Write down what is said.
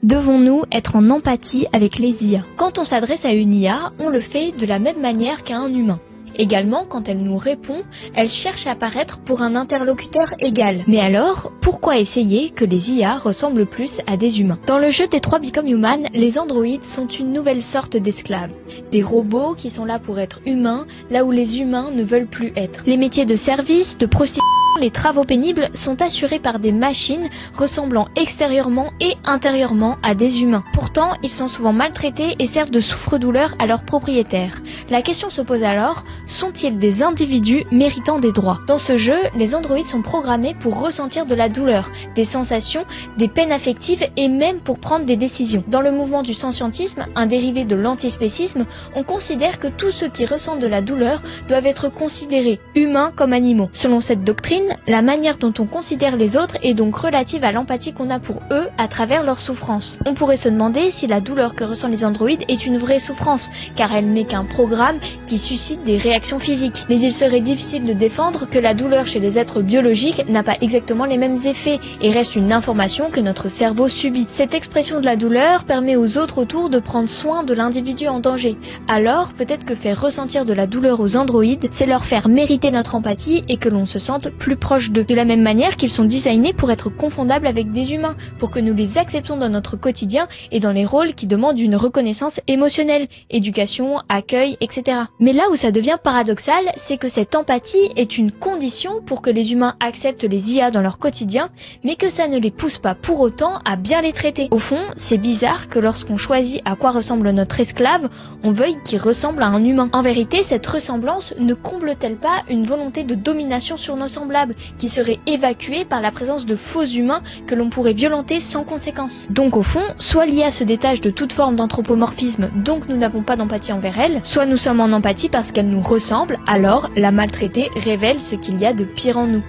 Devons-nous être en empathie avec les IA? Quand on s'adresse à une IA, on le fait de la même manière qu'à un humain. Également, quand elle nous répond, elle cherche à paraître pour un interlocuteur égal. Mais alors, pourquoi essayer que les IA ressemblent plus à des humains? Dans le jeu Detroit Become Human, les androïdes sont une nouvelle sorte d'esclaves. Des robots qui sont là pour être humains, là où les humains ne veulent plus être. Les métiers de service, de prostitution, les travaux pénibles sont assurés par des machines ressemblant extérieurement et intérieurement à des humains. Pourtant, ils sont souvent maltraités et servent de souffre-douleur à leurs propriétaires. La question se pose alors, sont-ils des individus méritant des droits? Dans ce jeu, les androïdes sont programmés pour ressentir de la douleur, des sensations, des peines affectives et même pour prendre des décisions. Dans le mouvement du sentientisme, un dérivé de l'antispécisme, on considère que tous ceux qui ressentent de la douleur doivent être considérés humains comme animaux. Selon cette doctrine, la manière dont on considère les autres est donc relative à l'empathie qu'on a pour eux à travers leur souffrance. On pourrait se demander si la douleur que ressentent les androïdes est une vraie souffrance, car elle n'est qu'un programme qui suscite des réactions physiques. Mais il serait difficile de défendre que la douleur chez les êtres biologiques n'a pas exactement les mêmes effets et reste une information que notre cerveau subit. Cette expression de la douleur permet aux autres autour de prendre soin de l'individu en danger. Alors, peut-être que faire ressentir de la douleur aux androïdes, c'est leur faire mériter notre empathie et que l'on se sente plus proche d'eux. De la même manière qu'ils sont designés pour être confondables avec des humains, pour que nous les acceptions dans notre quotidien et dans les rôles qui demandent une reconnaissance émotionnelle, éducation, accueil, etc. Mais là où ça devient paradoxal, c'est que cette empathie est une condition pour que les humains acceptent les IA dans leur quotidien, mais que ça ne les pousse pas pour autant à bien les traiter. Au fond, c'est bizarre que lorsqu'on choisit à quoi ressemble notre esclave, on veuille qu'il ressemble à un humain. En vérité, cette ressemblance ne comble-t-elle pas une volonté de domination sur nos semblables, qui serait évacuée par la présence de faux humains que l'on pourrait violenter sans conséquence? Donc au fond, soit l'IA se détache de toute forme d'anthropomorphisme, donc nous n'avons pas d'empathie envers elle, soit nous sommes en empathie parce qu'elle nous ressemble, alors la maltraiter révèle ce qu'il y a de pire en nous.